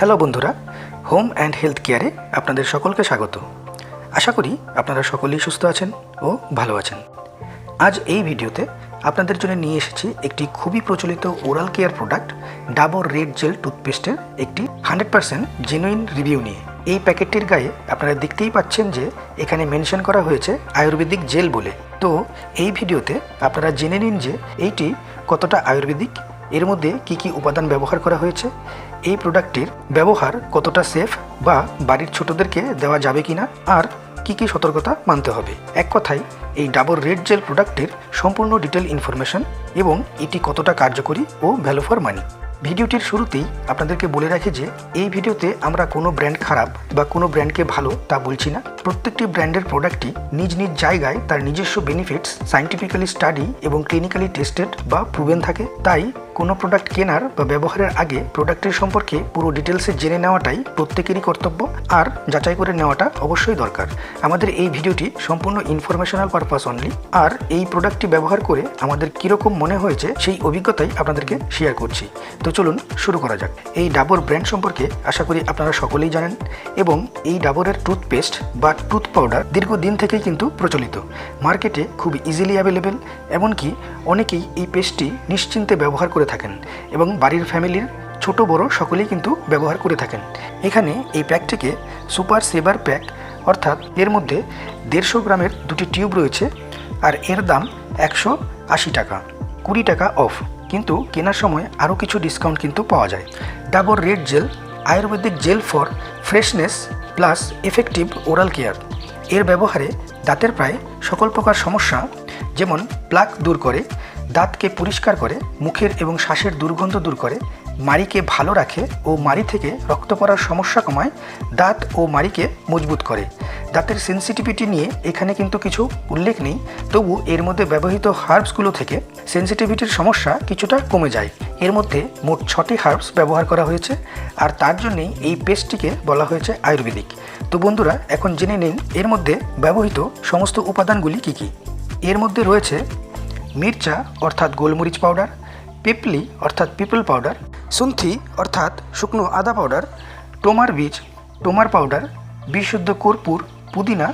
Hello বন্ধুরা, home and health কেয়ারে আপনাদের সকলকে স্বাগত। আশা করি আপনারা সকলেই সুস্থ আছেন ও ভালো আছেন। আজ এই ভিডিওতে আপনাদের জন্য নিয়ে এসেছি একটি খুবই প্রচলিত oral care product Dabur red gel টুথপেস্টের একটি 100% জেনুইন রিভিউ নিয়ে। এই প্যাকেটটির গায়ে আপনারা দেখতেই পাচ্ছেন যে এখানে মেনশন করা হয়েছে আয়ুর্বেদিক জেল বলে। তো এই ভিডিওতে আপনারা জেনে নিন যে এইটি কতটা আয়ুর্বেদিক, এর মধ্যে কি কি উপাদান ব্যবহার করা হয়েছে, এই প্রোডাক্টটির ব্যবহার কতটা সেফ বা বাড়ির ছোটদেরকে দেওয়া যাবে কিনা, আর কি কি সতর্কতা মানতে হবে। এক কথায় এই ডাবর রেড জেল প্রোডাক্টটির সম্পূর্ণ ডিটেল ইনফরমেশন এবং এটি কতটা কার্যকরী ও ভ্যালু ফর মানি। ভিডিওটির শুরুতেই আপনাদেরকে বলে রাখি যে এই ভিডিওতে আমরা কোনো ব্র্যান্ড খারাপ বা কোনো ব্র্যান্ডকে ভালো তা বলছি না। প্রত্যেকটি ব্র্যান্ডের প্রোডাক্টই নিজ নিজ জায়গায় তার নিজস্ব বেনিফিটস সায়েন্টিফিক্যালি স্টাডি এবং ক্লিনিক্যালি টেস্টেড বা প্রুভেন থাকে। তাই কোনো প্রোডাক্ট কেনার বা ব্যবহারের আগে প্রোডাক্টের সম্পর্কে পুরো ডিটেলসে জেনে নেওয়াটাই প্রত্যেকেরই কর্তব্য, আর যাচাই করে নেওয়াটা অবশ্যই দরকার। আমাদের এই ভিডিওটি সম্পূর্ণ ইনফরমেশনাল পারপাস অনলি, আর এই প্রোডাক্টটি ব্যবহার করে আমাদের কীরকম মনে হয়েছে সেই অভিজ্ঞতাই আপনাদেরকে শেয়ার করছি। তো চলুন শুরু করা যাক। এই ডাবর ব্র্যান্ড সম্পর্কে আশা করি আপনারা সকলেই জানেন, এবং এই ডাবরের টুথপেস্ট বা টুথ পাউডার দীর্ঘদিন থেকেই কিন্তু প্রচলিত, মার্কেটে খুব ইজিলি অ্যাভেলেবেল। এমনকি অনেকেই এই পেস্টটি নিশ্চিন্তে ব্যবহার করে থাকেন এবং বাড়ির ফ্যামিলির ছোট বড় সকলেই কিন্তু ব্যবহার করে থাকেন। এখানে এই প্যাকটিকে সুপার সেভার প্যাক, অর্থাৎ এর মধ্যে 150 গ্রামের দুটি টিউব রয়েছে, আর এর দাম 180 টাকা, 20 টাকা অফ। কিন্তু কেনার সময় আরও কিছু ডিসকাউন্ট কিন্তু পাওয়া যায়। Dabur red gel Ayurvedic gel for freshness plus effective oral care. এর ব্যবহারে দাঁতের প্রায় সকল প্রকার সমস্যা, যেমন প্লাক দূর করে, দাঁতকে পরিষ্কার করে, মুখের এবং শ্বাসের দুর্গন্ধ দূর করে, মাড়িকে ভালো রাখে ও মাড়ি থেকে রক্ত পড়ার সমস্যা কমায়, দাঁত ও মাড়িকে মজবুত করে। দাঁতের সেন্সিটিভিটি নিয়ে এখানে কিন্তু কিছু উল্লেখ নেই, তবু এর মধ্যে ব্যবহৃত হার্বসগুলো থেকে সেন্সিটিভিটির সমস্যা কিছুটা কমে যায়। এর মধ্যে মোট 6টি হার্বস ব্যবহার করা হয়েছে, আর তার জন্যেই এই পেস্টটিকে বলা হয়েছে আয়ুর্বেদিক। তো বন্ধুরা, এখন জেনে নিন এর মধ্যে ব্যবহৃত সমস্ত উপাদানগুলি কী কী। এর মধ্যে রয়েছে মির্চা অর্থাৎ গোলমরিচ পাউডার, পিপলি অর্থাৎ পিপল পাউডার, সুন্থি অর্থাৎ শুকনো আদা পাউডার, টোমার বীজ, টোমার পাউডার, বিশুদ্ধ কর্পূর, পুদিনা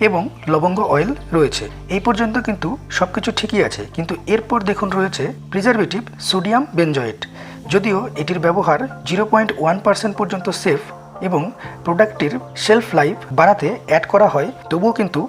এবং লবঙ্গ অয়েল রয়েছে। এই পর্যন্ত কিন্তু সব কিছু ঠিকই আছে, কিন্তু এরপর দেখুন রয়েছে প্রিজারভেটিভ সোডিয়াম বেনজয়েট। যদিও এটির ব্যবহার 0.1% পর্যন্ত সেফ এবং প্রোডাক্টটির শেলফ লাইফ বাড়াতে অ্যাড করা হয়, তবুও কিন্তু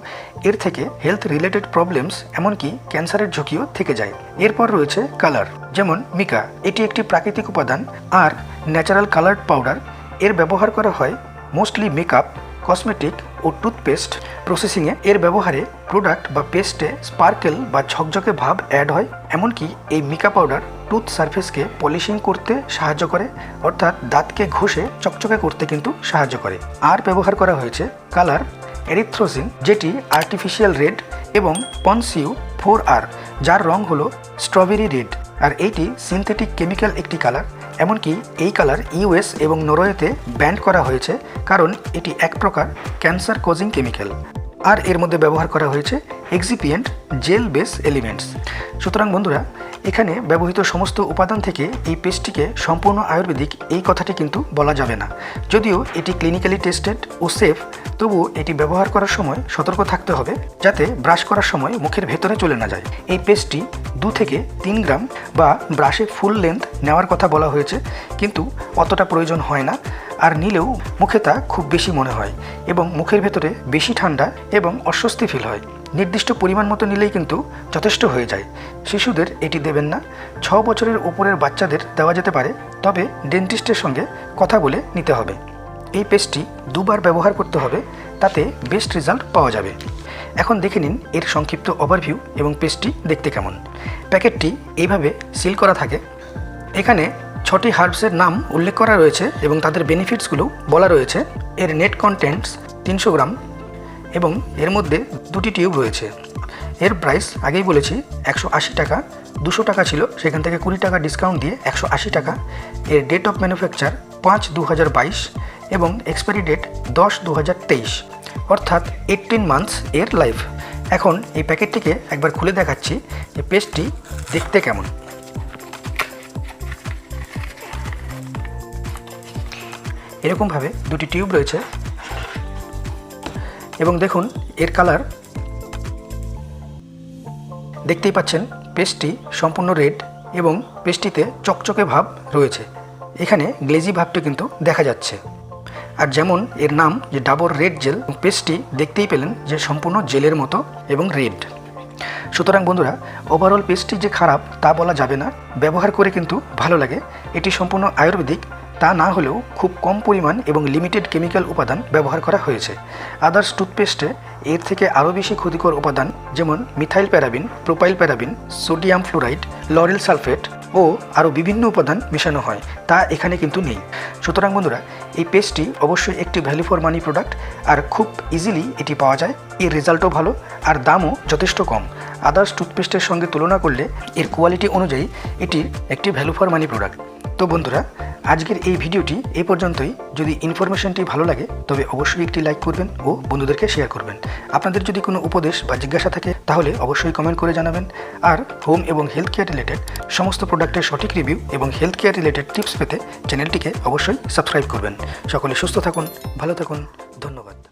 এর থেকে হেলথ রিলেটেড প্রবলেমস, এমনকি ক্যান্সারের ঝুঁকিও থেকে যায়। এরপর রয়েছে কালার, যেমন মিকা, এটি একটি প্রাকৃতিক উপাদান আর ন্যাচারাল কালার পাউডার। এর ব্যবহার করা হয় মোস্টলি মেকআপ, কসমেটিক ও টুথপেস্ট প্রসেসিংয়ে। এর ব্যবহারে প্রোডাক্ট বা পেস্টে স্পার্কেল বা ঝকঝকে ভাব অ্যাড হয়। এমনকি এই মিকা পাউডার টুথ সারফেসকে পলিশিং করতে সাহায্য করে, অর্থাৎ দাঁতকে ঘষে চকচকে করতে কিন্তু সাহায্য করে। আর ব্যবহার করা হয়েছে কালার এরিথ্রোসিন, যেটি আর্টিফিশিয়াল রেড, এবং পনসিউ 4R, যার রং হলো স্ট্রবেরি রেড, আর এইটি সিনথেটিক কেমিক্যাল একটি কালার। এমনকি এই কালার ইউএস এবং নরওয়েতে ব্যান করা হয়েছে, কারণ এটি এক প্রকার ক্যান্সার কজিং কেমিক্যাল। আর এর মধ্যে ব্যবহার করা হয়েছে এক্সিপিয়েন্ট জেল বেস এলিমেন্টস। সুতরাং বন্ধুরা, এখানে ব্যবহৃত সমস্ত উপাদান থেকে এই পেস্টটিকে সম্পূর্ণ আয়ুর্বেদিক এই কথাটি কিন্তু বলা যাবে না। যদিও এটি ক্লিনিক্যালি টেস্টেড ও সেফ, তবুও এটি ব্যবহার করার সময় সতর্ক থাকতে হবে যাতে ব্রাশ করার সময় মুখের ভেতরে চলে না যায়। এই পেস্টটি 2 থেকে 3 গ্রাম বা ব্রাশে ফুল লেন্থ নেওয়ার কথা বলা হয়েছে, কিন্তু অতটা প্রয়োজন হয় না, আর নিলেও মুখে তা খুব বেশি মনে হয় এবং মুখের ভেতরে বেশি ঠান্ডা এবং অস্বস্তি ফিল হয়। নির্দিষ্ট পরিমাণ মতো নিলেই কিন্তু যথেষ্ট হয়ে যায়। শিশুদের এটি দেবেন না, 6 বছরের উপরের বাচ্চাদের দেওয়া যেতে পারে, তবে ডেন্টিস্টের সঙ্গে কথা বলে নিতে হবে। এই পেস্টটি 2 বার ব্যবহার করতে হবে, তাতে বেস্ট রেজাল্ট পাওয়া যাবে। এখন দেখে নিন এর সংক্ষিপ্ত ওভারভিউ এবং পেস্টটি দেখতে কেমন। প্যাকেটটি এইভাবে সিল করা থাকে। এখানে 6টি হার্বসের নাম উল্লেখ করা রয়েছে এবং তাদের বেনিফিটসগুলো বলা রয়েছে। এর নেট কন্টেন্টস 300 গ্রাম এবং এর মধ্যে 2টি টিউব রয়েছে। এর প্রাইস আগেই বলেছি 180 টাকা, 200 টাকা ছিল, সেখান থেকে 20 টাকা ডিসকাউন্ট দিয়ে 180 টাকা। এর ডেট অফ ম্যানুফ্যাকচার 5/2022 এবং এক্সপায়ারি ডেট 10/2023, অর্থাৎ 18 মান্থস এর লাইফ। এখন এই প্যাকেটটিকে একবার খুলে দেখাচ্ছি যে পেস্টটি দেখতে কেমন। এরকমভাবে দুটি টিউব রয়েছে এবং দেখুন এর কালার দেখতেই পাচ্ছেন, পেস্টটি সম্পূর্ণ রেড এবং পেস্টটিতে চকচকে ভাব রয়েছে। এখানে গ্লেজি ভাবটি কিন্তু দেখা যাচ্ছে। আর যেমন এর নাম যে ডাবর রেড জেল, পেস্টটি দেখতেই পেলেন যে সম্পূর্ণ জেলের মতো এবং রেড। সুতরাং বন্ধুরা, ওভারঅল পেস্টটি যে খারাপ তা বলা যাবে না, ব্যবহার করে কিন্তু ভালো লাগে। এটি সম্পূর্ণ আয়ুর্বেদিক, তা না হলেও খুব কম পরিমাণ এবং লিমিটেড কেমিক্যাল উপাদান ব্যবহার করা হয়েছে। আদার্স টুথপেস্টে এর থেকে আরও বেশি ক্ষতিকর উপাদান যেমন methyl paraben, propyl paraben, sodium fluoride, lauryl sulphate ও আরও বিভিন্ন উপাদান মেশানো হয়, তা এখানে কিন্তু নেই। সুতরাং বন্ধুরা, এই পেস্টটি অবশ্যই একটি ভ্যালু ফর মানি প্রোডাক্ট, আর খুব ইজিলি এটি পাওয়া যায়। এর রেজাল্টও ভালো আর দামও যথেষ্ট কম। আদার্স টুথপেস্টের সঙ্গে তুলনা করলে এর কোয়ালিটি অনুযায়ী এটি একটি ভ্যালু ফর মানি প্রোডাক্ট। তো বন্ধুরা, আজকের এই ভিডিওটি এই পর্যন্তই। যদি ইনফরমেশনটি ভালো লাগে তবে অবশ্যই একটি লাইক করবেন ও বন্ধুদেরকে শেয়ার করবেন। আপনাদের যদি কোনো উপদেশ বা জিজ্ঞাসা থাকে তাহলে অবশ্যই কমেন্ট করে জানাবেন। আর হোম এবং হেলথ কেয়ার রিলেটেড সমস্ত প্রোডাক্টের সঠিক রিভিউ এবং হেলথ কেয়ার রিলেটেড টিপস পেতে চ্যানেলটিকে অবশ্যই সাবস্ক্রাইব করবেন। সকলে সুস্থ থাকুন, ভালো থাকুন, ধন্যবাদ।